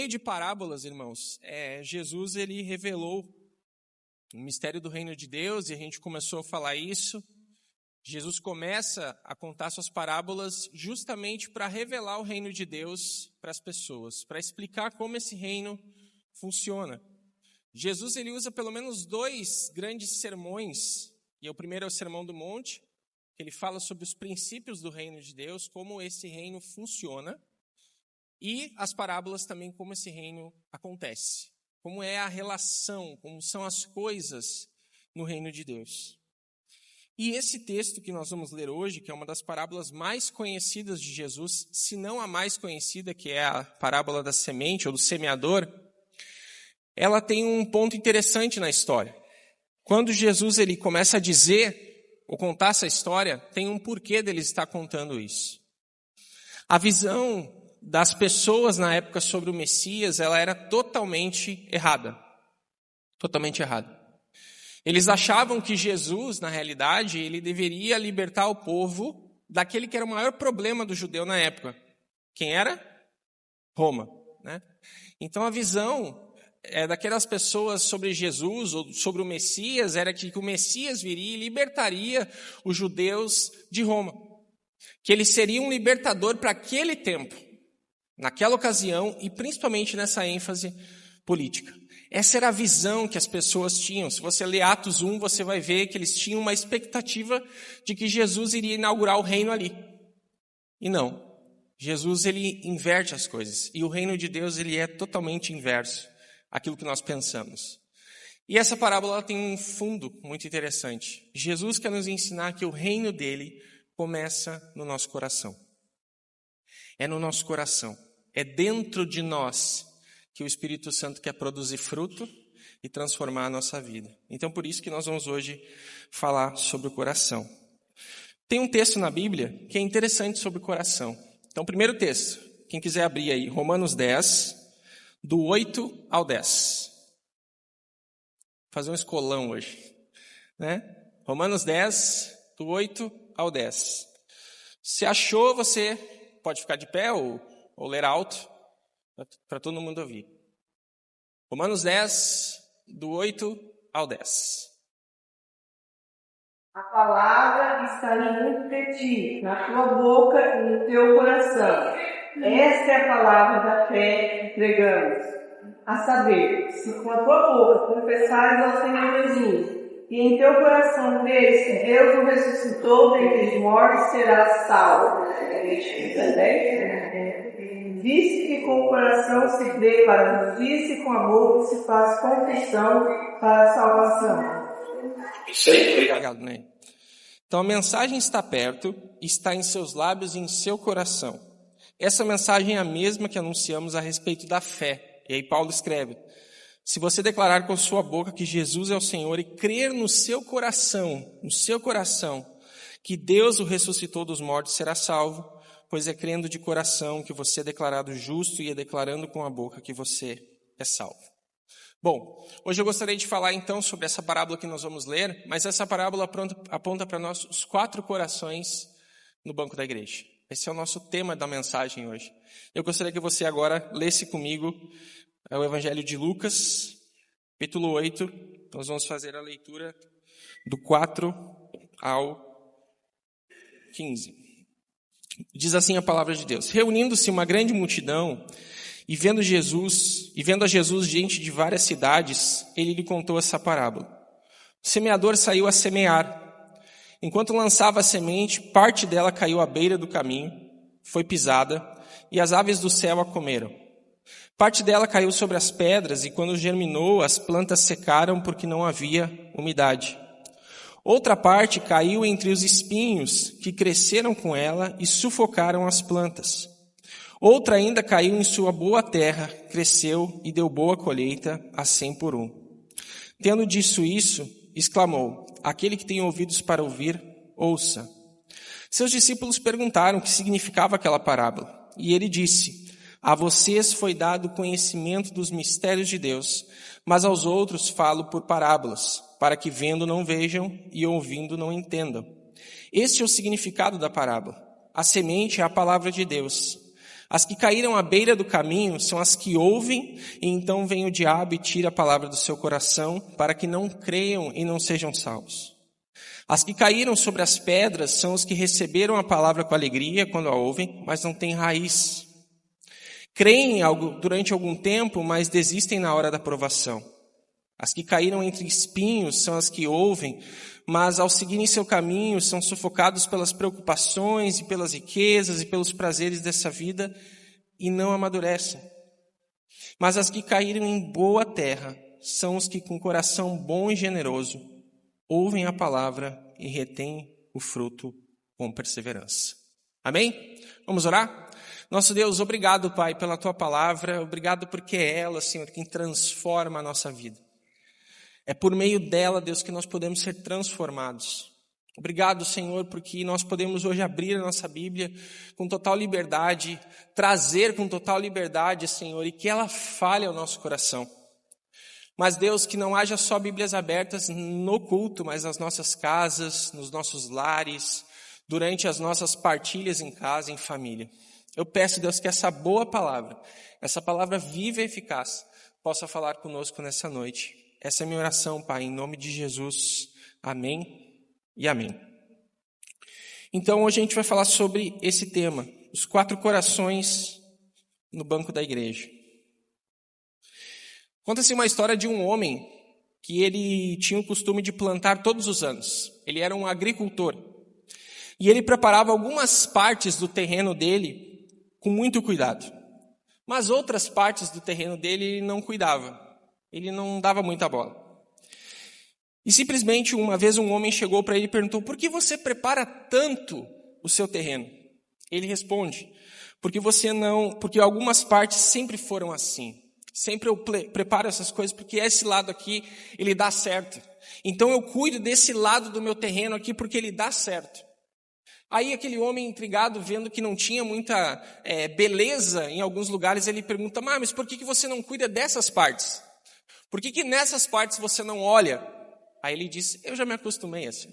meio de parábolas, irmãos, Jesus ele revelou o mistério do reino de Deus, e a gente começou a falar isso. Jesus começa a contar suas parábolas justamente para revelar o reino de Deus para as pessoas, para explicar como esse reino funciona. Jesus ele usa pelo menos 2 grandes sermões, e o primeiro é o Sermão do Monte, que ele fala sobre os princípios do reino de Deus, como esse reino funciona, e as parábolas também, como esse reino acontece, como é a relação, como são as coisas no reino de Deus. E esse texto que nós vamos ler hoje, que é uma das parábolas mais conhecidas de Jesus, se não a mais conhecida, que é a parábola da semente ou do semeador, ela tem um ponto interessante na história. Quando Jesus ele começa a dizer ou contar essa história, tem um porquê dele estar contando isso. A visão das pessoas na época sobre o Messias, ela era totalmente errada. Totalmente errada. Eles achavam que Jesus, na realidade, ele deveria libertar o povo daquele que era o maior problema do judeu na época. Quem era? Roma, né? Então a visão daquelas pessoas sobre Jesus ou sobre o Messias era que o Messias viria e libertaria os judeus de Roma. Que ele seria um libertador para aquele tempo, naquela ocasião e principalmente nessa ênfase política. Essa era a visão que as pessoas tinham. Se você ler Atos 1, você vai ver que eles tinham uma expectativa de que Jesus iria inaugurar o reino ali. E não. Jesus, ele inverte as coisas. E o reino de Deus, ele é totalmente inverso àquilo que nós pensamos. E essa parábola ela tem um fundo muito interessante. Jesus quer nos ensinar que o reino dele começa no nosso coração. É no nosso coração. É dentro de nós que o Espírito Santo quer produzir fruto e transformar a nossa vida. Então, por isso que nós vamos hoje falar sobre o coração. Tem um texto na Bíblia que é interessante sobre o coração. Então, primeiro texto, quem quiser abrir aí, Romanos 10, do 8 ao 10. Vou fazer um escolão hoje, né? Romanos 10, do 8 ao 10. Se achou, você pode ficar de pé ou ler alto, para todo mundo ouvir. Romanos 10, do 8 ao 10. A palavra está junto de ti, na tua boca e no teu coração. Esta é a palavra da fé que pregamos. A saber, se com a tua boca confessares ao Senhor Jesus, e em teu coração creres que Deus o ressuscitou dentre os mortos, serás salvo. Visto que com o coração se crê para a justiça e com a boca se faz confissão para a salvação. Isso aí, obrigado, Ney. Então a mensagem está perto, está em seus lábios e em seu coração. Essa mensagem é a mesma que anunciamos a respeito da fé. E aí Paulo escreve: se você declarar com sua boca que Jesus é o Senhor e crer no seu coração, que Deus o ressuscitou dos mortos, será salvo, pois é crendo de coração que você é declarado justo e é declarando com a boca que você é salvo. Bom, hoje eu gostaria de falar então sobre essa parábola que nós vamos ler, mas essa parábola aponta para nós os 4 corações no banco da igreja. Esse é o nosso tema da mensagem hoje. Eu gostaria que você agora lesse comigo o Evangelho de Lucas, capítulo 8. Nós vamos fazer a leitura do 4 ao 15. Diz assim a palavra de Deus: reunindo-se uma grande multidão e vendo a Jesus diante de várias cidades, ele lhe contou essa parábola. O semeador saiu a semear. Enquanto lançava a semente, parte dela caiu à beira do caminho, foi pisada, e as aves do céu a comeram. Parte dela caiu sobre as pedras, e quando germinou, as plantas secaram porque não havia umidade. Outra parte caiu entre os espinhos, que cresceram com ela e sufocaram as plantas. Outra ainda caiu em sua boa terra, cresceu e deu boa colheita, a 100%. Tendo dito isso, exclamou: aquele que tem ouvidos para ouvir, ouça. Seus discípulos perguntaram o que significava aquela parábola. E ele disse: a vocês foi dado conhecimento dos mistérios de Deus, mas aos outros falo por parábolas, para que vendo não vejam e ouvindo não entendam. Este é o significado da parábola. A semente é a palavra de Deus. As que caíram à beira do caminho são as que ouvem, e então vem o diabo e tira a palavra do seu coração, para que não creiam e não sejam salvos. As que caíram sobre as pedras são os que receberam a palavra com alegria quando a ouvem, mas não têm raiz. Creem durante algum tempo, mas desistem na hora da provação. As que caíram entre espinhos são as que ouvem, mas ao seguirem seu caminho são sufocados pelas preocupações e pelas riquezas e pelos prazeres dessa vida e não amadurecem. Mas as que caíram em boa terra são os que com coração bom e generoso ouvem a palavra e retêm o fruto com perseverança. Amém? Vamos orar? Nosso Deus, obrigado, Pai, pela Tua palavra, obrigado porque é ela, Senhor, quem transforma a nossa vida. É por meio dela, Deus, que nós podemos ser transformados. Obrigado, Senhor, porque nós podemos hoje abrir a nossa Bíblia com total liberdade, trazer com total liberdade, Senhor, e que ela fale ao nosso coração. Mas, Deus, que não haja só Bíblias abertas no culto, mas nas nossas casas, nos nossos lares, durante as nossas partilhas em casa, em família. Eu peço, Deus, que essa boa palavra, essa palavra viva e eficaz, possa falar conosco nessa noite. Essa é a minha oração, Pai, em nome de Jesus. Amém e amém. Então, hoje a gente vai falar sobre esse tema, os 4 corações no banco da igreja. Conta-se uma história de um homem que ele tinha o costume de plantar todos os anos. Ele era um agricultor. E ele preparava algumas partes do terreno dele com muito cuidado. Mas outras partes do terreno dele ele não cuidava. Ele não dava muita bola. E simplesmente uma vez um homem chegou para ele e perguntou: por que você prepara tanto o seu terreno? Ele responde: porque algumas partes sempre foram assim. Sempre eu preparo essas coisas porque esse lado aqui, ele dá certo. Então eu cuido desse lado do meu terreno aqui porque ele dá certo. Aí aquele homem intrigado, vendo que não tinha muita beleza em alguns lugares, ele pergunta: mas por que você não cuida dessas partes? Por que nessas partes você não olha? Aí ele disse: eu já me acostumei assim.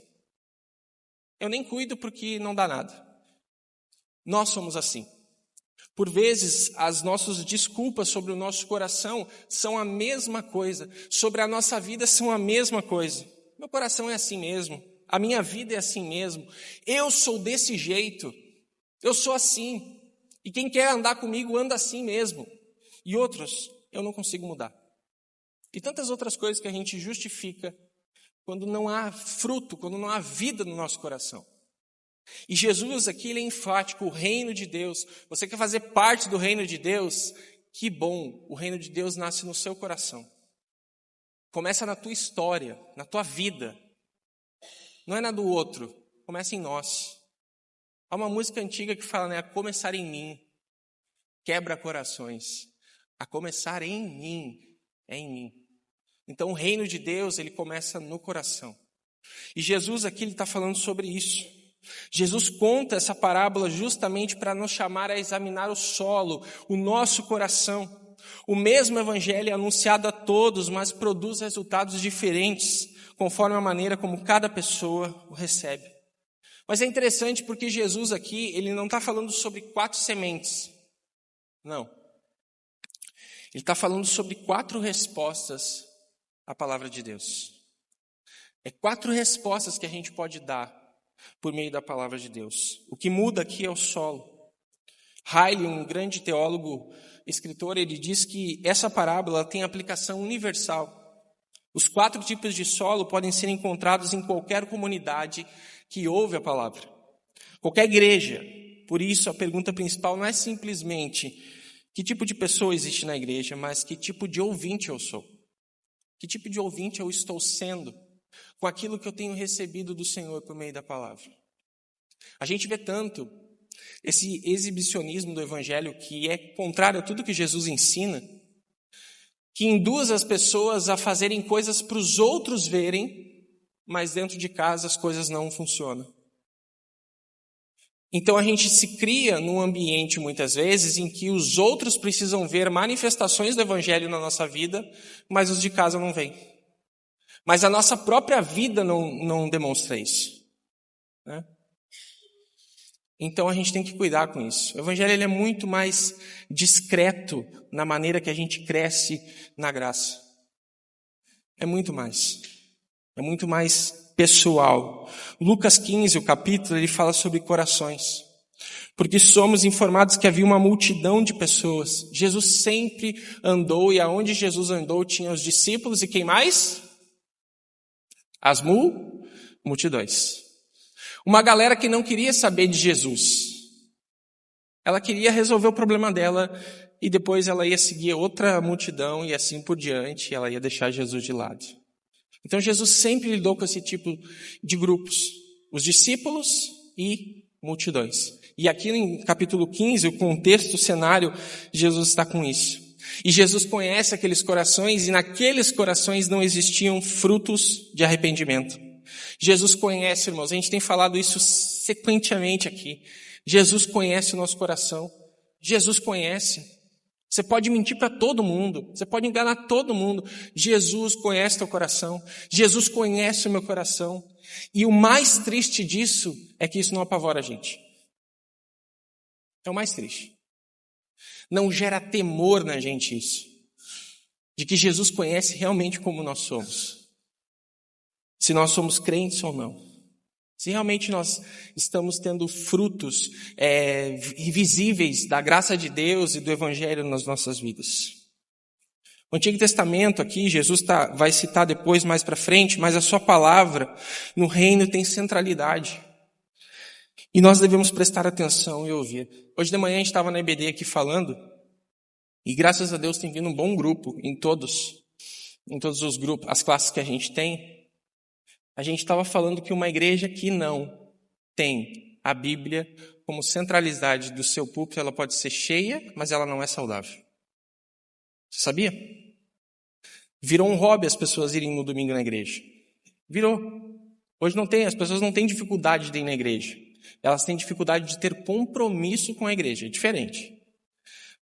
Eu nem cuido porque não dá nada. Nós somos assim. Por vezes, as nossas desculpas sobre o nosso coração são a mesma coisa. Sobre a nossa vida são a mesma coisa. Meu coração é assim mesmo. A minha vida é assim mesmo. Eu sou desse jeito. Eu sou assim. E quem quer andar comigo anda assim mesmo. E outros, eu não consigo mudar. E tantas outras coisas que a gente justifica quando não há fruto, quando não há vida no nosso coração. E Jesus aqui, ele é enfático: o reino de Deus. Você quer fazer parte do reino de Deus? Que bom, o reino de Deus nasce no seu coração. Começa na tua história, na tua vida. Não é na do outro, começa em nós. Há uma música antiga que fala, a começar em mim, quebra corações. A começar em mim, é em mim. Então o reino de Deus, ele começa no coração. E Jesus aqui, ele está falando sobre isso. Jesus conta essa parábola justamente para nos chamar a examinar o solo, o nosso coração. O mesmo evangelho é anunciado a todos, mas produz resultados diferentes, conforme a maneira como cada pessoa o recebe. Mas é interessante porque Jesus aqui, ele não está falando sobre 4 sementes. Não. Ele está falando sobre 4 respostas à palavra de Deus. É 4 respostas que a gente pode dar por meio da palavra de Deus. O que muda aqui é o solo. Riley, um grande teólogo, escritor, ele diz que essa parábola tem aplicação universal. Os 4 tipos de solo podem ser encontrados em qualquer comunidade que ouve a palavra. Qualquer igreja. Por isso, a pergunta principal não é simplesmente que tipo de pessoa existe na igreja, mas que tipo de ouvinte eu sou. Que tipo de ouvinte eu estou sendo com aquilo que eu tenho recebido do Senhor por meio da palavra. A gente vê tanto esse exibicionismo do evangelho que é contrário a tudo que Jesus ensina, que induz as pessoas a fazerem coisas para os outros verem, mas dentro de casa as coisas não funcionam. Então a gente se cria num ambiente muitas vezes em que os outros precisam ver manifestações do evangelho na nossa vida, mas os de casa não veem. Mas a nossa própria vida não demonstra isso, né? Então a gente tem que cuidar com isso. O evangelho ele é muito mais discreto na maneira que a gente cresce na graça. É muito mais pessoal. Lucas 15, o capítulo, ele fala sobre corações. Porque somos informados que havia uma multidão de pessoas. Jesus sempre andou, e aonde Jesus andou tinha os discípulos e quem mais? As multidões. Uma galera que não queria saber de Jesus. Ela queria resolver o problema dela e depois ela ia seguir outra multidão e assim por diante, e ela ia deixar Jesus de lado. Então Jesus sempre lidou com esse tipo de grupos. Os discípulos e multidões. E aqui em capítulo 15, o contexto, o cenário, Jesus está com isso. E Jesus conhece aqueles corações e naqueles corações não existiam frutos de arrependimento. Jesus conhece, irmãos, a gente tem falado isso sequentemente aqui. Jesus conhece o nosso coração. Jesus conhece. Você pode mentir para todo mundo. Você pode enganar todo mundo. Jesus conhece teu coração. Jesus conhece o meu coração. E o mais triste disso é que isso não apavora a gente. É o mais triste. Não gera temor na gente isso. De que Jesus conhece realmente como nós somos. Se nós somos crentes ou não. Se realmente nós estamos tendo frutos visíveis da graça de Deus e do Evangelho nas nossas vidas. O Antigo Testamento aqui, Jesus vai citar depois mais para frente, mas a sua palavra no reino tem centralidade. E nós devemos prestar atenção e ouvir. Hoje de manhã a gente estava na EBD aqui falando, e graças a Deus tem vindo um bom grupo em todos os grupos, as classes que a gente tem. A gente estava falando que uma igreja que não tem a Bíblia como centralidade do seu púlpito, ela pode ser cheia, mas ela não é saudável. Você sabia? Virou um hobby as pessoas irem no domingo na igreja. Virou. Hoje as pessoas não têm dificuldade de ir na igreja. Elas têm dificuldade de ter compromisso com a igreja. É diferente.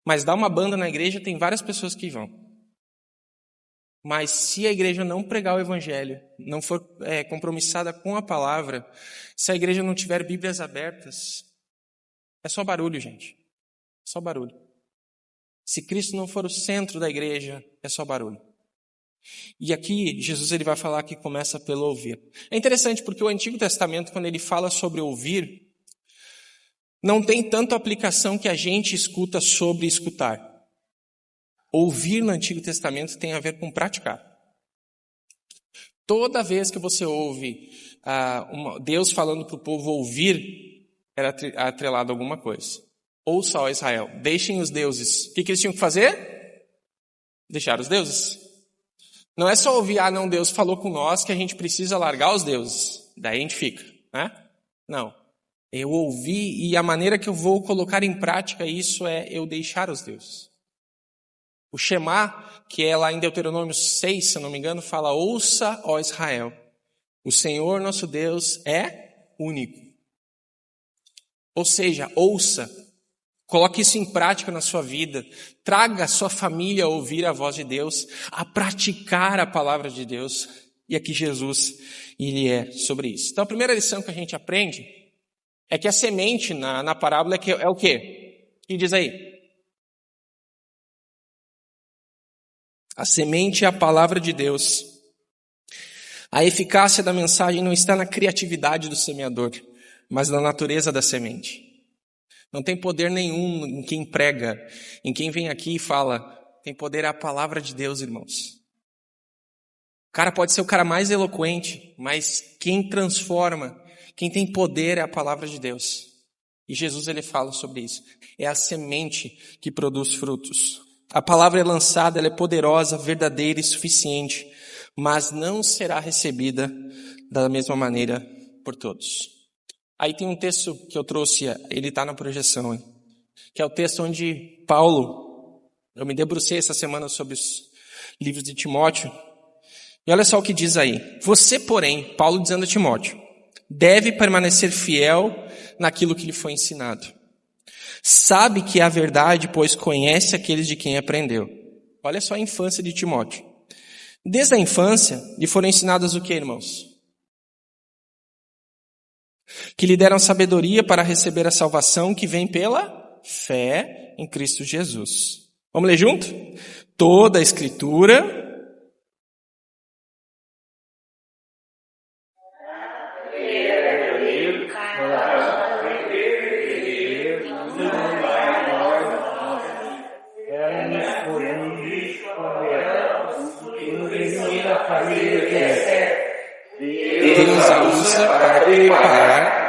Mas dá uma banda na igreja, tem várias pessoas que vão. Mas se a igreja não pregar o evangelho, não for compromissada com a palavra, se a igreja não tiver Bíblias abertas, é só barulho, gente. Só barulho. Se Cristo não for o centro da igreja, é só barulho. E aqui, Jesus ele vai falar que começa pelo ouvir. É interessante porque o Antigo Testamento, quando ele fala sobre ouvir, não tem tanto aplicação que a gente escuta sobre escutar. Ouvir no Antigo Testamento tem a ver com praticar. Toda vez que você ouve Deus falando para o povo ouvir, era atrelado a alguma coisa. Ouça, ó Israel, deixem os deuses. O que eles tinham que fazer? Deixar os deuses. Não é só ouvir, não, Deus falou com nós que a gente precisa largar os deuses. Daí a gente fica, né? Não. Eu ouvi e a maneira que eu vou colocar em prática isso é eu deixar os deuses. O Shema, que é lá em Deuteronômio 6, se eu não me engano, fala, ouça, ó Israel, o Senhor nosso Deus é único. Ou seja, ouça, coloque isso em prática na sua vida, traga a sua família a ouvir a voz de Deus, a praticar a palavra de Deus, e aqui Jesus, ele é sobre isso. Então a primeira lição que a gente aprende é que a semente na parábola é o quê? O que diz aí? A semente é a palavra de Deus. A eficácia da mensagem não está na criatividade do semeador, mas na natureza da semente. Não tem poder nenhum em quem prega, em quem vem aqui e fala. Tem poder a palavra de Deus, irmãos. O cara pode ser o cara mais eloquente, mas quem transforma, quem tem poder é a palavra de Deus. E Jesus ele fala sobre isso. É a semente que produz frutos. A palavra é lançada, ela é poderosa, verdadeira e suficiente, mas não será recebida da mesma maneira por todos. Aí tem um texto que eu trouxe, ele está na projeção, que é o texto onde Paulo, eu me debrucei essa semana sobre os livros de Timóteo, e olha só o que diz aí. Você, porém, Paulo dizendo a Timóteo, deve permanecer fiel naquilo que lhe foi ensinado. Sabe que é a verdade, pois conhece aqueles de quem aprendeu. Olha só a infância de Timóteo. Desde a infância, lhe foram ensinadas o que, irmãos? que lhe deram sabedoria para receber a salvação que vem pela fé em Cristo Jesus. Vamos ler junto? Toda a Escritura Deus a usa para preparar.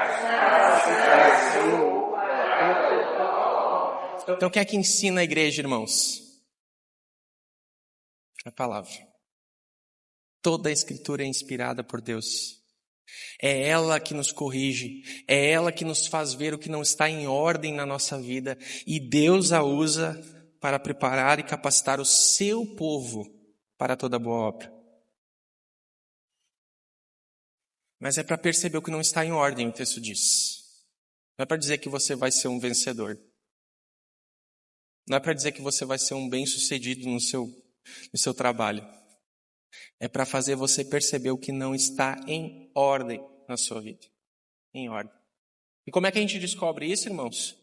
Então, quem é que ensina a igreja, irmãos? A palavra. Toda a Escritura é inspirada por Deus. É ela que nos corrige, é ela que nos faz ver o que não está em ordem na nossa vida, e Deus a usa para preparar e capacitar o seu povo para toda boa obra. Mas é para perceber o que não está em ordem, o texto diz. Não é para dizer que você vai ser um vencedor. Não é para dizer que você vai ser um bem-sucedido no seu trabalho. É para fazer você perceber o que não está em ordem na sua vida. Em ordem. E como é que a gente descobre isso, irmãos?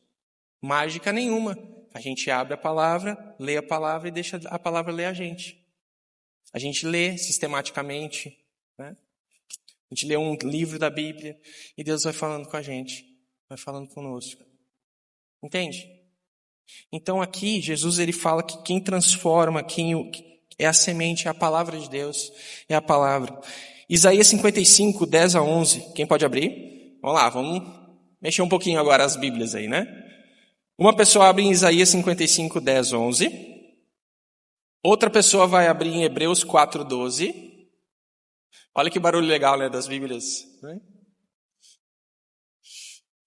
Mágica nenhuma. A gente abre a palavra, lê a palavra e deixa a palavra ler a gente. A gente lê sistematicamente, né? A gente lê um livro da Bíblia e Deus vai falando com a gente, vai falando conosco. Entende? Então aqui Jesus ele fala que quem transforma, quem é a semente, é a palavra de Deus, é a palavra. Isaías 55, 10 a 11, quem pode abrir? Vamos lá, vamos mexer um pouquinho agora as Bíblias aí, né? Uma pessoa abre em Isaías 55, 10, 11. Outra pessoa vai abrir em Hebreus 4, 12. Olha que barulho legal, né, das Bíblias. Né?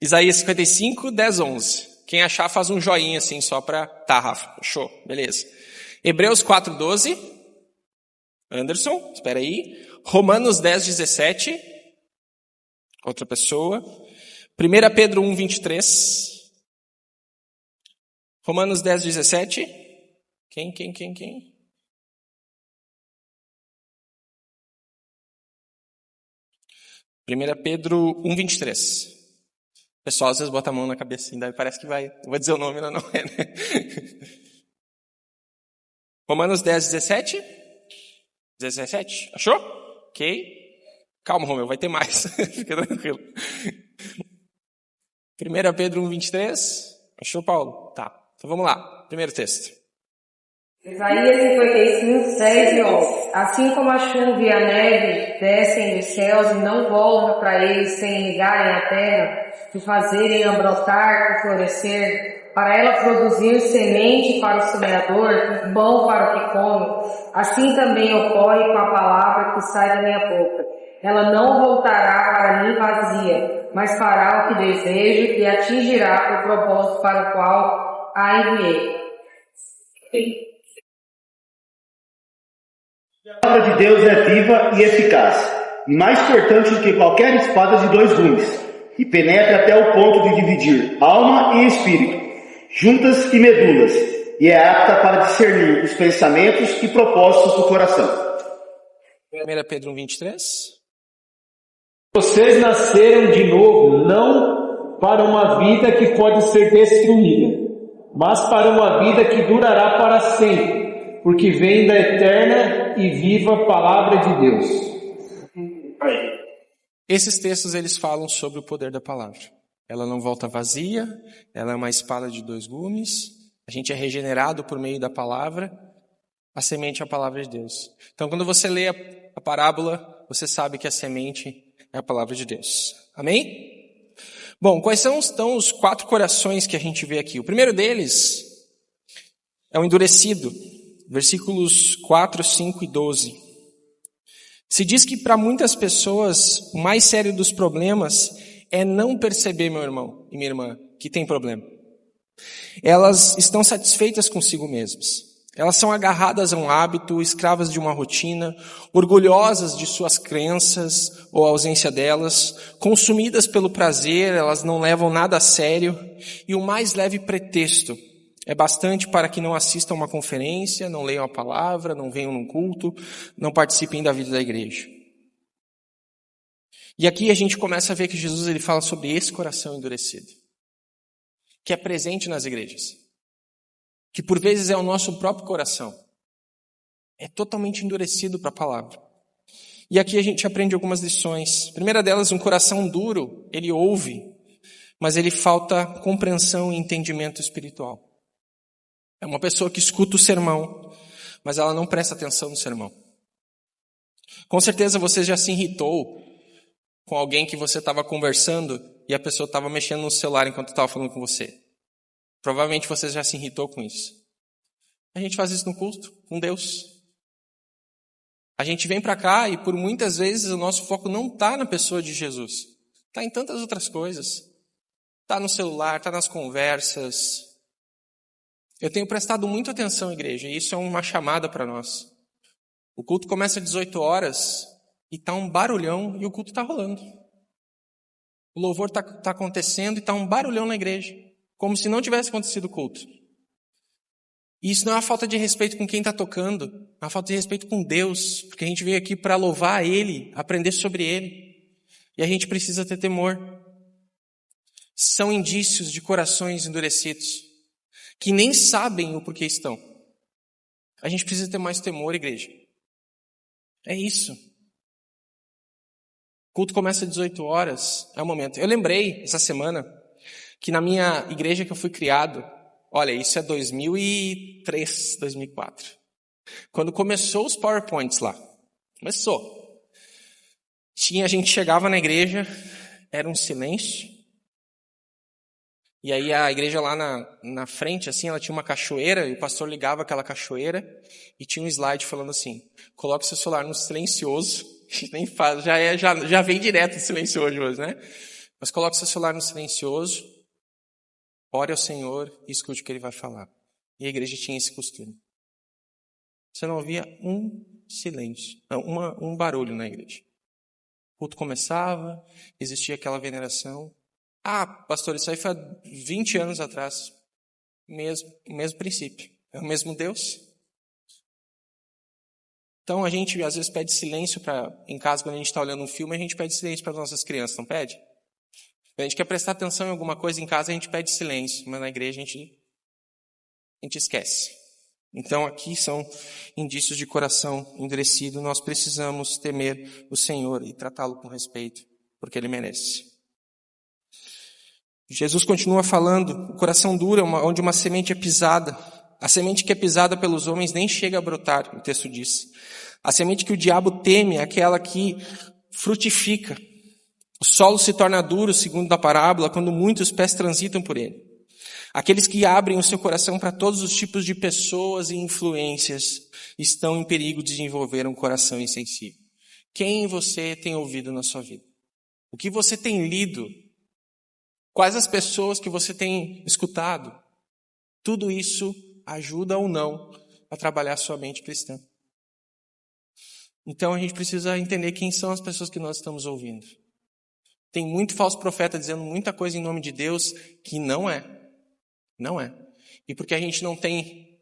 Isaías 55, 10, 11. Quem achar faz um joinha assim, só para... Tá, Rafa, show, beleza. Hebreus 4, 12. Anderson, espera aí. Romanos 10, 17. Outra pessoa. 1 Pedro 1, 23. Romanos 10, 17. Quem? 1 Pedro 1, 23. O pessoal às vezes bota a mão na cabeça assim, daí parece que vai. Eu vou dizer o nome, não é, né? Romanos 10, 17. 17, achou? Ok. Calma, Romeu, vai ter mais. Fica tranquilo. 1 Pedro 1, 23. Achou, Paulo? Tá. Então vamos lá. Primeiro texto. Isaías 55, 6 e 11. Assim como a chuva e a neve descem dos céus e não voltam para eles sem ligarem a terra, e fazerem a brotar e florescer, para ela produzir semente para o semeador, pão para o que come, assim também ocorre com a palavra que sai da minha boca. Ela não voltará para mim vazia, mas fará o que desejo e atingirá o propósito para o qual a enviei. A palavra de Deus é viva e eficaz, mais cortante do que qualquer espada de dois gumes, e penetra até o ponto de dividir alma e espírito, juntas e medulas, e é apta para discernir os pensamentos e propósitos do coração. 1 Pedro 1, 23. Vocês nasceram de novo, não para uma vida que pode ser destruída, mas para uma vida que durará para sempre, porque vem da eterna e viva palavra de Deus. Esses textos eles falam sobre o poder da palavra. Ela não volta vazia, ela é uma espada de dois gumes, a gente é regenerado por meio da palavra, a semente é a palavra de Deus. Então quando você lê a parábola, você sabe que a semente é a palavra de Deus. Amém? Bom, quais são então os 4 corações que a gente vê aqui? O primeiro deles é o endurecido, versículos 4, 5 e 12. Se diz que para muitas pessoas o mais sério dos problemas é não perceber, meu irmão e minha irmã, que tem problema. Elas estão satisfeitas consigo mesmas. Elas são agarradas a um hábito, escravas de uma rotina, orgulhosas de suas crenças ou a ausência delas, consumidas pelo prazer, elas não levam nada a sério, e o mais leve pretexto é bastante para que não assistam a uma conferência, não leiam a palavra, não venham num culto, não participem da vida da igreja. E aqui a gente começa a ver que Jesus ele fala sobre esse coração endurecido, que é presente nas igrejas, que por vezes é o nosso próprio coração. É totalmente endurecido para a palavra. E aqui a gente aprende algumas lições. A primeira delas, um coração duro, ele ouve, mas ele falta compreensão e entendimento espiritual. É uma pessoa que escuta o sermão, mas ela não presta atenção no sermão. Com certeza você já se irritou com alguém que você estava conversando e a pessoa estava mexendo no celular enquanto estava falando com você. Provavelmente você já se irritou com isso. A gente faz isso no culto, com Deus. A gente vem para cá e por muitas vezes o nosso foco não está na pessoa de Jesus. Está em tantas outras coisas. Está no celular, está nas conversas. Eu tenho prestado muita atenção, igreja, e isso é uma chamada para nós. O culto começa às 18 horas e está um barulhão e o culto está rolando. O louvor está acontecendo e está um barulhão na igreja, como se não tivesse acontecido o culto. E isso não é uma falta de respeito com quem está tocando, é uma falta de respeito com Deus, porque a gente veio aqui para louvar Ele, aprender sobre Ele. E a gente precisa ter temor. São indícios de corações endurecidos, que nem sabem o porquê estão. A gente precisa ter mais temor, igreja. É isso. O culto começa às 18 horas, é o momento. Eu lembrei, essa semana, que na minha igreja que eu fui criado, olha, isso é 2003, 2004. Quando começou os PowerPoints lá, a gente chegava na igreja, era um silêncio, e aí a igreja lá na frente, assim, ela tinha uma cachoeira, e o pastor ligava aquela cachoeira, e tinha um slide falando assim, coloque seu celular no silencioso, nem faz, já vem direto silencioso hoje, né? Mas coloque seu celular no silencioso, ore ao Senhor e escute o que Ele vai falar. E a igreja tinha esse costume. Você não ouvia um silêncio, um barulho na igreja. O culto começava, existia aquela veneração. Ah, pastor, isso aí foi há 20 anos atrás. O mesmo princípio. É o mesmo Deus. Então a gente às vezes pede silêncio em casa, quando a gente está olhando um filme, a gente pede silêncio para as nossas crianças, não pede? Quando a gente quer prestar atenção em alguma coisa em casa, a gente pede silêncio, mas na igreja a gente esquece. Então aqui são indícios de coração endurecido. Nós precisamos temer o Senhor e tratá-lo com respeito, porque Ele merece. Jesus continua falando, o coração duro é onde uma semente é pisada. A semente que é pisada pelos homens nem chega a brotar, o texto diz. A semente que o diabo teme é aquela que frutifica. O solo se torna duro, segundo a parábola, quando muitos pés transitam por ele. Aqueles que abrem o seu coração para todos os tipos de pessoas e influências estão em perigo de desenvolver um coração insensível. Quem você tem ouvido na sua vida? O que você tem lido? Quais as pessoas que você tem escutado? Tudo isso ajuda ou não a trabalhar a sua mente cristã. Então a gente precisa entender quem são as pessoas que nós estamos ouvindo. Tem muito falso profeta dizendo muita coisa em nome de Deus que não é. Não é. E porque a gente não tem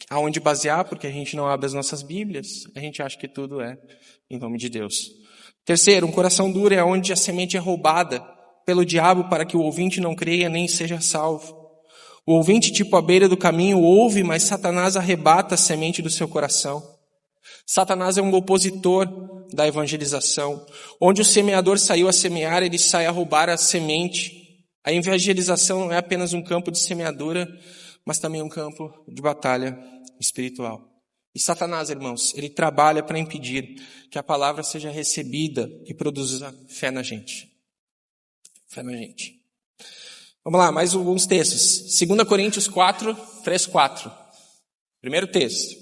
aonde basear, porque a gente não abre as nossas Bíblias, a gente acha que tudo é em nome de Deus. Terceiro, um coração duro é onde a semente é roubada pelo diabo para que o ouvinte não creia nem seja salvo. O ouvinte, tipo à beira do caminho, ouve, mas Satanás arrebata a semente do seu coração. Satanás é um opositor da evangelização. Onde o semeador saiu a semear, ele sai a roubar a semente. A evangelização não é apenas um campo de semeadura, mas também um campo de batalha espiritual. E Satanás, irmãos, ele trabalha para impedir que a palavra seja recebida e produza fé na gente. Fé na gente. Vamos lá, mais alguns textos. 2 Coríntios 4, 3, 4. Primeiro texto.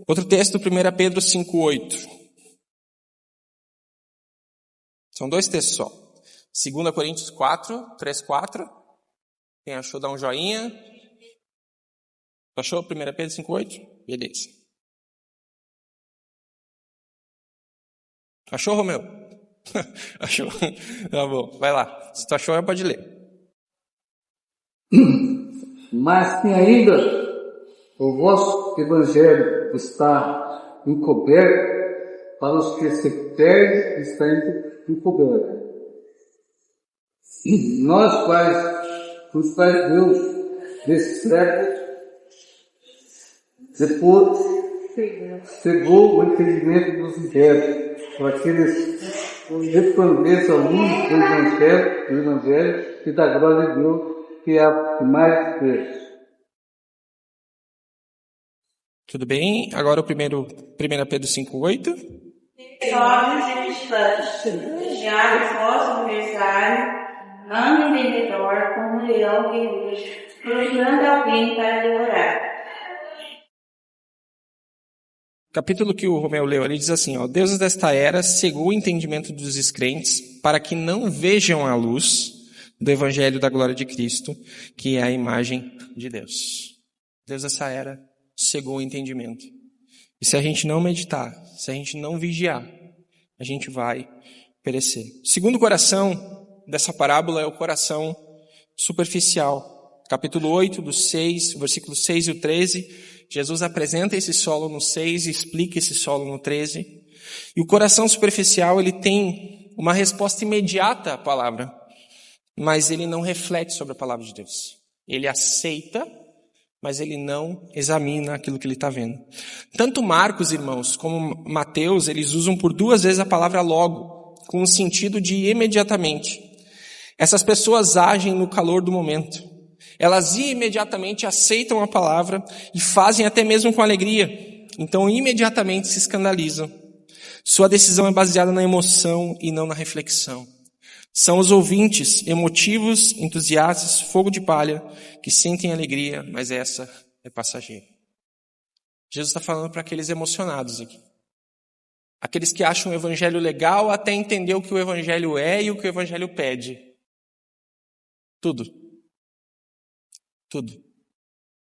Outro texto, 1 Pedro 5, 8. São dois textos só. 2 Coríntios 4, 3, 4. Quem achou, dá um joinha. Achou 1 Pedro 5, 8? Beleza. Achou, Romeu? Achou? Tá bom, vai lá. Se tu achou, pode ler. Mas se ainda o vosso evangelho está encoberto, para os que se perdem está em fogueira. Nós, os pais de Deus, desse século, depois cegou o entendimento dos incrédulos, para que eles resplandreçam a luz do Evangelho e da glória de Deus, que é a que mais cresce. Tudo bem? Agora o 1 Pedro 5:8. Jovens edificantes, já esforço aniversário, andem em redor como um leão que ruge, procurando alguém para devorar. O capítulo que o Romeu leu ali diz assim, ó, Deuses desta era cegou o entendimento dos descrentes para que não vejam a luz do evangelho da glória de Cristo, que é a imagem de Deus. Deus dessa era cegou o entendimento. E se a gente não meditar, se a gente não vigiar, a gente vai perecer. O segundo coração dessa parábola é o coração superficial. Capítulo 8, do 6, versículos 6 e o 13, Jesus apresenta esse solo no 6 e explica esse solo no 13. E o coração superficial, ele tem uma resposta imediata à palavra, mas ele não reflete sobre a palavra de Deus. Ele aceita, mas ele não examina aquilo que ele está vendo. Tanto Marcos, irmãos, como Mateus, eles usam por 2 vezes a palavra logo, com o sentido de imediatamente. Essas pessoas agem no calor do momento. Elas imediatamente aceitam a palavra e fazem até mesmo com alegria. Então, imediatamente se escandalizam. Sua decisão é baseada na emoção e não na reflexão. São os ouvintes, emotivos, entusiastas, fogo de palha, que sentem alegria, mas essa é passageira. Jesus está falando para aqueles emocionados aqui. Aqueles que acham o evangelho legal até entender o que o evangelho é e o que o evangelho pede. Tudo. Tudo.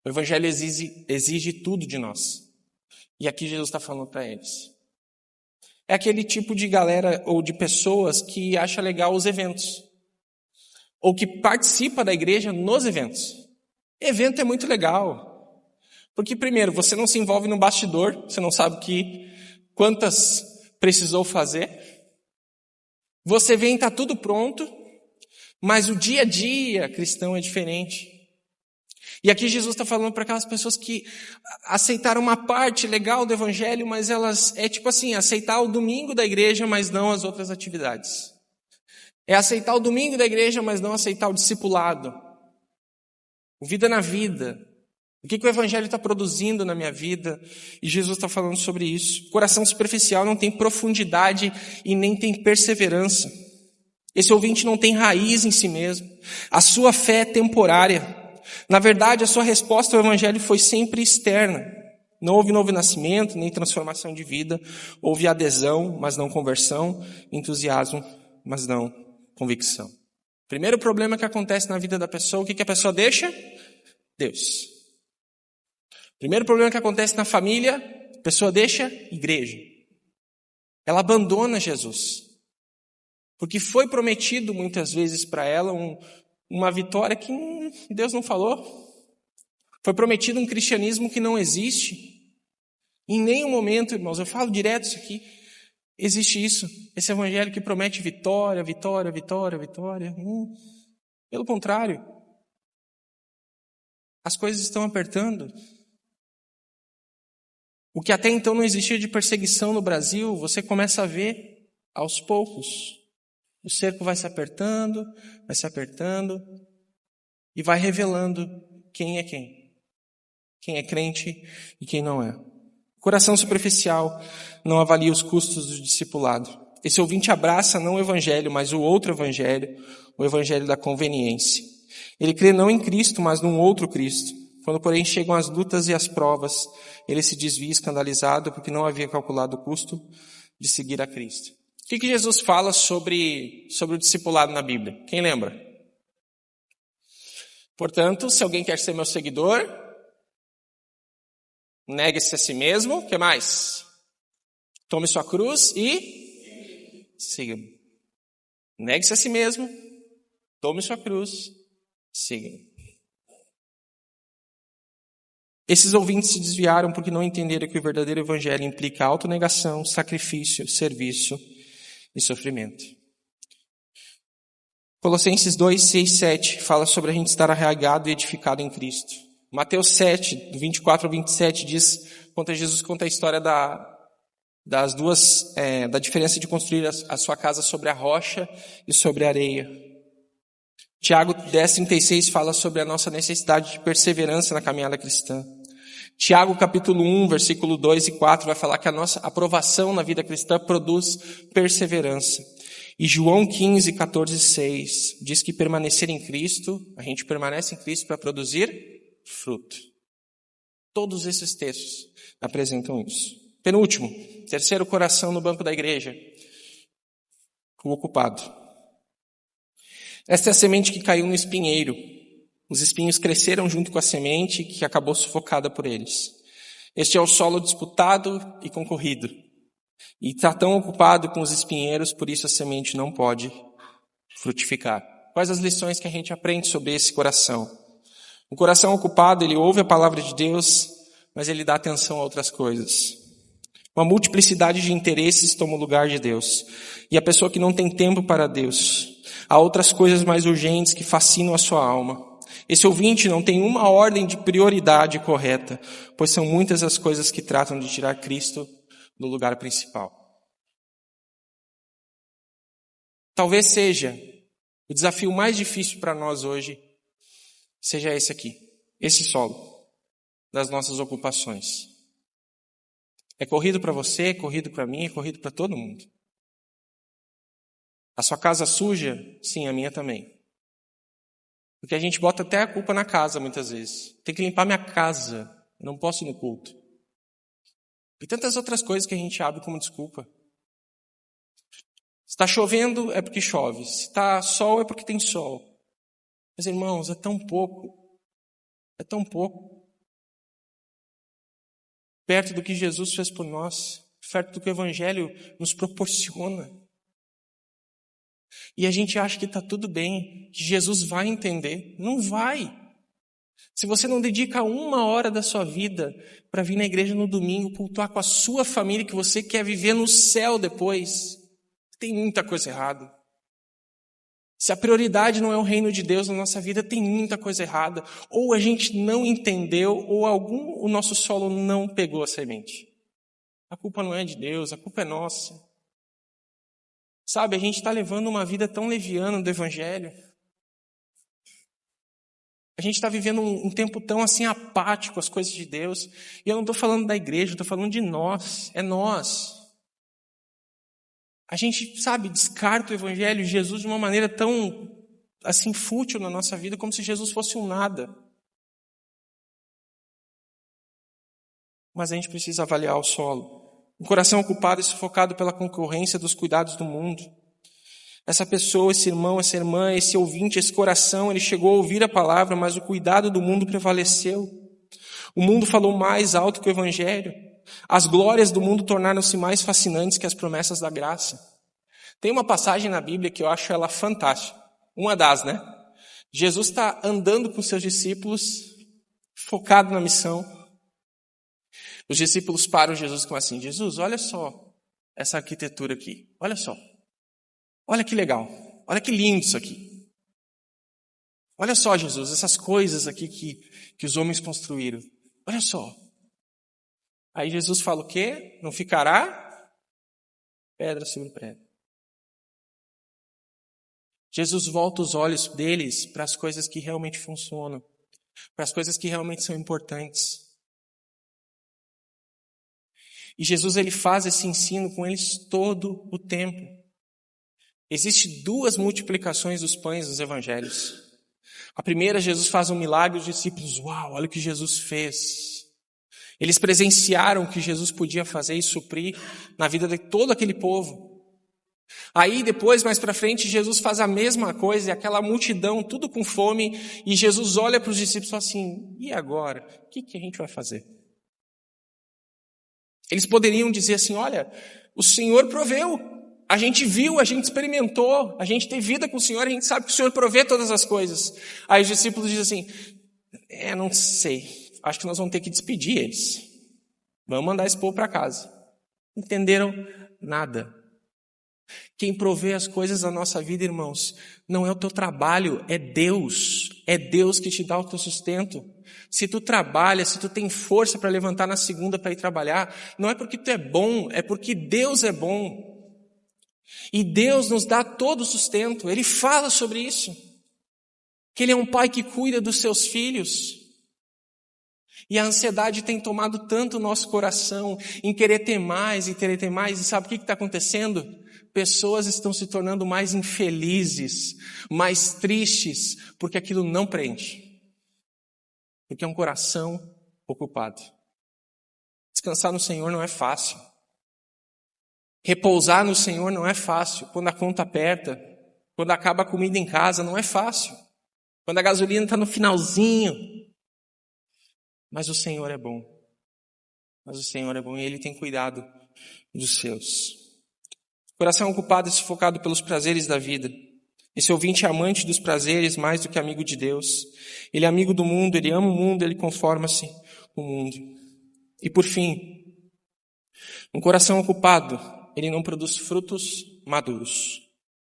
O evangelho exige tudo de nós. E aqui Jesus está falando para eles. É aquele tipo de galera ou de pessoas que acha legal os eventos. Ou que participa da igreja nos eventos. Evento é muito legal. Porque, primeiro, você não se envolve no bastidor. Você não sabe quantas precisou fazer. Você vem e está tudo pronto. Mas o dia a dia cristão é diferente. E aqui Jesus está falando para aquelas pessoas que aceitaram uma parte legal do evangelho, mas elas, é tipo assim, aceitar o domingo da igreja, mas não as outras atividades. É aceitar o domingo da igreja, mas não aceitar o discipulado. O vida na vida. O que o evangelho está produzindo na minha vida? E Jesus está falando sobre isso. O coração superficial não tem profundidade e nem tem perseverança. Esse ouvinte não tem raiz em si mesmo. A sua fé é temporária. Na verdade, a sua resposta ao evangelho foi sempre externa. Não houve novo nascimento, nem transformação de vida. Houve adesão, mas não conversão. Entusiasmo, mas não convicção. Primeiro problema que acontece na vida da pessoa, o que a pessoa deixa? Deus. Primeiro problema que acontece na família, a pessoa deixa igreja. Ela abandona Jesus. Porque foi prometido muitas vezes para ela uma vitória que Deus não falou. Foi prometido um cristianismo que não existe. Em nenhum momento, irmãos, eu falo direto isso aqui, existe isso. Esse evangelho que promete vitória, vitória, vitória, vitória. Pelo contrário. As coisas estão apertando. O que até então não existia de perseguição no Brasil, você começa a ver aos poucos. O cerco vai se apertando e vai revelando quem é quem. Quem é crente e quem não é. O coração superficial não avalia os custos do discipulado. Esse ouvinte abraça não o evangelho, mas o outro evangelho, o evangelho da conveniência. Ele crê não em Cristo, mas num outro Cristo. Quando, porém, chegam as lutas e as provas, ele se desvia escandalizado porque não havia calculado o custo de seguir a Cristo. O que Jesus fala sobre o discipulado na Bíblia? Quem lembra? Portanto, se alguém quer ser meu seguidor, negue-se a si mesmo. O que mais? Tome sua cruz e siga-me. Negue-se a si mesmo, tome sua cruz, siga-me. Esses ouvintes se desviaram porque não entenderam que o verdadeiro evangelho implica autonegação, sacrifício, serviço e sofrimento. Colossenses 2, 6, 7 fala sobre a gente estar arraigado e edificado em Cristo. Mateus 7, do 24 ao 27 Jesus conta a história da diferença de construir a sua casa sobre a rocha e sobre a areia. Tiago 10, 36 fala sobre a nossa necessidade de perseverança na caminhada cristã. Tiago capítulo 1, versículo 2 e 4 vai falar que a nossa aprovação na vida cristã produz perseverança. E João 15, 14 e 6 diz que permanecer em Cristo, a gente permanece em Cristo para produzir fruto. Todos esses textos apresentam isso. Penúltimo, terceiro coração no banco da igreja, o ocupado. Esta é a semente que caiu no espinheiro. Os espinhos cresceram junto com a semente que acabou sufocada por eles. Este é o solo disputado e concorrido. E está tão ocupado com os espinheiros, por isso a semente não pode frutificar. Quais as lições que a gente aprende sobre esse coração? O coração ocupado, ele ouve a palavra de Deus, mas ele dá atenção a outras coisas. Uma multiplicidade de interesses toma o lugar de Deus. E a pessoa que não tem tempo para Deus, há outras coisas mais urgentes que fascinam a sua alma. Esse ouvinte não tem uma ordem de prioridade correta, pois são muitas as coisas que tratam de tirar Cristo do lugar principal. Talvez seja o desafio mais difícil para nós hoje, seja esse aqui, esse solo das nossas ocupações. É corrido para você, é corrido para mim, é corrido para todo mundo. A sua casa suja? Sim, a minha também. Porque a gente bota até a culpa na casa muitas vezes. Tem que limpar minha casa, eu não posso ir no culto. E tantas outras coisas que a gente abre como desculpa. Se está chovendo, é porque chove. Se está sol, é porque tem sol. Mas, irmãos, é tão pouco. É tão pouco. Perto do que Jesus fez por nós. Perto do que o Evangelho nos proporciona. E a gente acha que está tudo bem, que Jesus vai entender. Não vai. Se você não dedica 1 hora da sua vida para vir na igreja no domingo, cultuar com a sua família que você quer viver no céu depois, tem muita coisa errada. Se a prioridade não é o reino de Deus na nossa vida, tem muita coisa errada. Ou a gente não entendeu, ou o nosso solo não pegou a semente. A culpa não é de Deus, a culpa é nossa. Sabe, a gente está levando uma vida tão leviana do Evangelho. A gente está vivendo um tempo tão assim apático às coisas de Deus. E eu não estou falando da igreja, eu estou falando de nós. É nós. A gente, sabe, descarta o Evangelho, Jesus de uma maneira tão assim fútil na nossa vida, como se Jesus fosse um nada. Mas a gente precisa avaliar o solo. Um coração ocupado e sufocado pela concorrência dos cuidados do mundo. Essa pessoa, esse irmão, essa irmã, esse ouvinte, esse coração, ele chegou a ouvir a palavra, mas o cuidado do mundo prevaleceu. O mundo falou mais alto que o Evangelho. As glórias do mundo tornaram-se mais fascinantes que as promessas da graça. Tem uma passagem na Bíblia que eu acho ela fantástica. Uma das, né? Jesus está andando com seus discípulos, focado na missão. Os discípulos param Jesus com assim, Jesus, olha só essa arquitetura aqui. Olha só. Olha que legal. Olha que lindo isso aqui. Olha só, Jesus, essas coisas aqui que os homens construíram. Olha só. Aí Jesus fala o quê? Não ficará pedra sobre pedra. Jesus volta os olhos deles para as coisas que realmente funcionam, para as coisas que realmente são importantes. E Jesus, ele faz esse ensino com eles todo o tempo. Existem 2 multiplicações dos pães nos evangelhos. A primeira, Jesus faz um milagre, os discípulos, uau, olha o que Jesus fez. Eles presenciaram o que Jesus podia fazer e suprir na vida de todo aquele povo. Aí depois, mais para frente, Jesus faz a mesma coisa, e aquela multidão, tudo com fome, e Jesus olha para os discípulos e fala assim, e agora? O que a gente vai fazer? Eles poderiam dizer assim, olha, o Senhor proveu, a gente viu, a gente experimentou, a gente tem vida com o Senhor, a gente sabe que o Senhor provê todas as coisas. Aí os discípulos dizem assim, não sei, acho que nós vamos ter que despedir eles. Vamos mandar esse povo para casa. Entenderam nada. Quem provê as coisas da nossa vida, irmãos, não é o teu trabalho, é Deus. É Deus que te dá o teu sustento. Se tu trabalha, se tu tem força para levantar na segunda para ir trabalhar, não é porque tu é bom, é porque Deus é bom. E Deus nos dá todo o sustento. Ele fala sobre isso. Que Ele é um pai que cuida dos seus filhos. E a ansiedade tem tomado tanto o nosso coração em querer ter mais e querer ter mais. E sabe o que está acontecendo? Pessoas estão se tornando mais infelizes, mais tristes, porque aquilo não prende. Porque é um coração ocupado. Descansar no Senhor não é fácil. Repousar no Senhor não é fácil. Quando a conta aperta, quando acaba a comida em casa, não é fácil. Quando a gasolina está no finalzinho. Mas o Senhor é bom. Mas o Senhor é bom e Ele tem cuidado dos seus. Coração ocupado e sufocado pelos prazeres da vida. Esse ouvinte é amante dos prazeres mais do que amigo de Deus. Ele é amigo do mundo, ele ama o mundo, ele conforma-se com o mundo. E por fim, um coração ocupado, ele não produz frutos maduros.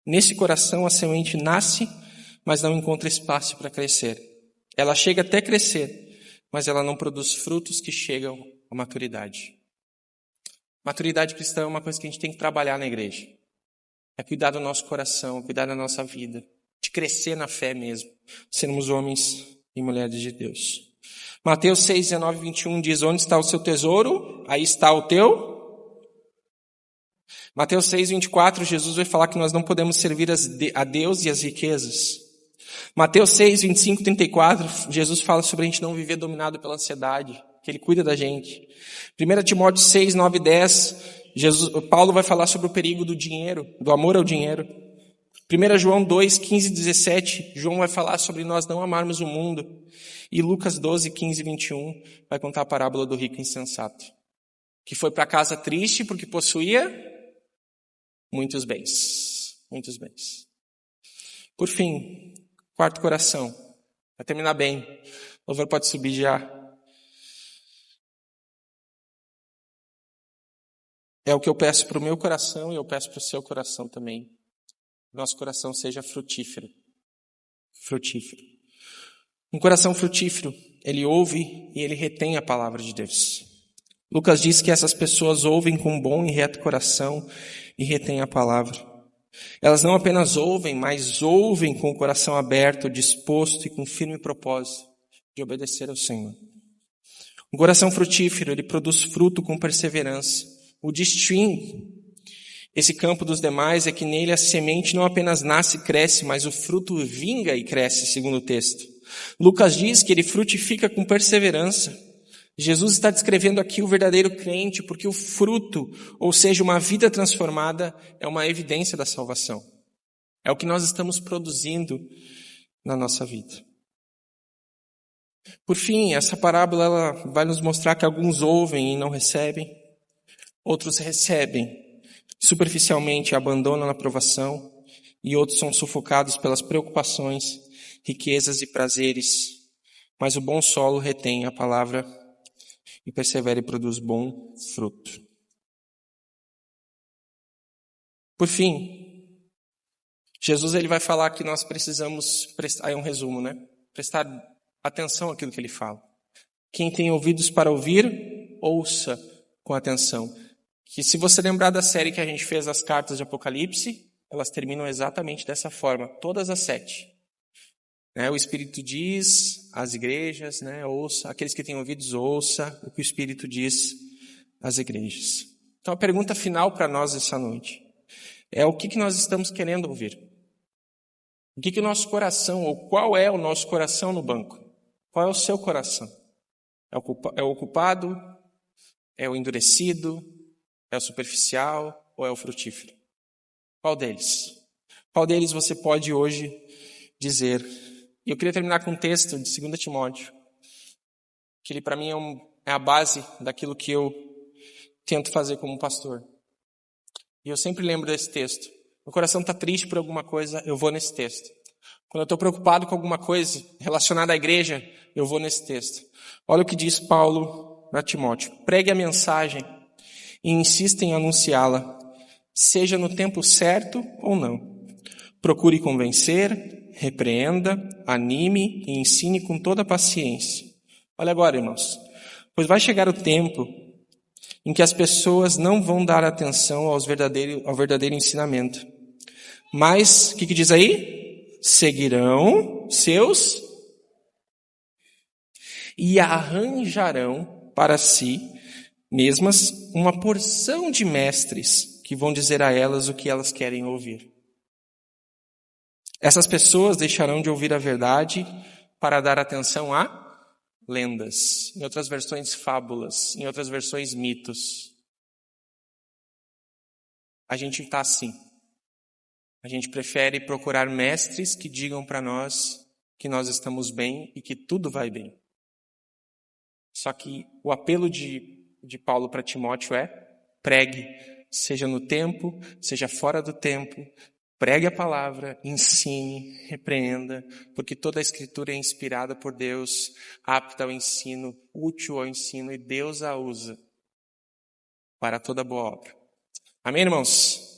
Nesse coração a semente nasce, mas não encontra espaço para crescer. Ela chega até crescer, mas ela não produz frutos que chegam à maturidade. Maturidade cristã é uma coisa que a gente tem que trabalhar na igreja. É cuidar do nosso coração, cuidar da nossa vida, de crescer na fé mesmo, sermos homens e mulheres de Deus. Mateus 6, 19 e 21 diz, onde está o seu tesouro? Aí está o teu. Mateus 6, 24, Jesus vai falar que nós não podemos servir a Deus e as riquezas. Mateus 6, 25 e 34, Jesus fala sobre a gente não viver dominado pela ansiedade, que Ele cuida da gente. 1 Timóteo 6, 9 e 10, Paulo vai falar sobre o perigo do dinheiro, do amor ao dinheiro. 1 João 2, 15 e 17, João vai falar sobre nós não amarmos o mundo. E Lucas 12, 15 e 21 vai contar a parábola do rico insensato, que foi para casa triste porque possuía muitos bens. Muitos bens. Por fim, quarto coração. Vai terminar bem. O louvor pode subir já. É o que eu peço para o meu coração e eu peço para o seu coração também. Nosso coração seja frutífero. Frutífero. Um coração frutífero, ele ouve e ele retém a palavra de Deus. Lucas diz que essas pessoas ouvem com bom e reto coração e retêm a palavra. Elas não apenas ouvem, mas ouvem com o coração aberto, disposto e com firme propósito de obedecer ao Senhor. Um coração frutífero, ele produz fruto com perseverança. O distingue esse campo dos demais é que nele a semente não apenas nasce e cresce, mas o fruto vinga e cresce, segundo o texto. Lucas diz que ele frutifica com perseverança. Jesus está descrevendo aqui o verdadeiro crente, porque o fruto, ou seja, uma vida transformada, é uma evidência da salvação. É o que nós estamos produzindo na nossa vida. Por fim, essa parábola ela vai nos mostrar que alguns ouvem e não recebem, outros recebem superficialmente, abandonam a provação, e outros são sufocados pelas preocupações, riquezas e prazeres. Mas o bom solo retém a palavra e persevera e produz bom fruto. Por fim, Jesus ele vai falar que nós precisamos prestar, é um resumo, né? Prestar atenção àquilo que ele fala. Quem tem ouvidos para ouvir, ouça com atenção. Que se você lembrar da série que a gente fez, as cartas de Apocalipse, elas terminam exatamente dessa forma, todas as 7. O Espírito diz às igrejas, ouça, aqueles que têm ouvidos, ouça o que o Espírito diz às igrejas. Então a pergunta final para nós essa noite é o que nós estamos querendo ouvir? O que o nosso coração, ou qual é o nosso coração no banco? Qual é o seu coração? É o ocupado? É o endurecido? É o superficial ou é o frutífero? Qual deles? Qual deles você pode hoje dizer? E eu queria terminar com um texto de 2 Timóteo, que ele para mim é a base daquilo que eu tento fazer como pastor. E eu sempre lembro desse texto. Meu coração está triste por alguma coisa, eu vou nesse texto. Quando eu estou preocupado com alguma coisa relacionada à igreja, eu vou nesse texto. Olha o que diz Paulo para Timóteo. Pregue a mensagem e insista em anunciá-la, seja no tempo certo ou não. Procure convencer, repreenda, anime e ensine com toda paciência. Olha agora, irmãos. Pois vai chegar o tempo em que as pessoas não vão dar atenção ao verdadeiro ensinamento. Mas, o que diz aí? Seguirão seus e arranjarão para si mesmas uma porção de mestres que vão dizer a elas o que elas querem ouvir. Essas pessoas deixarão de ouvir a verdade para dar atenção a lendas, em outras versões fábulas, em outras versões mitos. A gente está assim. A gente prefere procurar mestres que digam para nós que nós estamos bem e que tudo vai bem. Só que o apelo de Paulo para Timóteo é: pregue, seja no tempo, seja fora do tempo, pregue a palavra, ensine, repreenda, porque toda a Escritura é inspirada por Deus, apta ao ensino, útil ao ensino, e Deus a usa para toda boa obra. Amém, irmãos?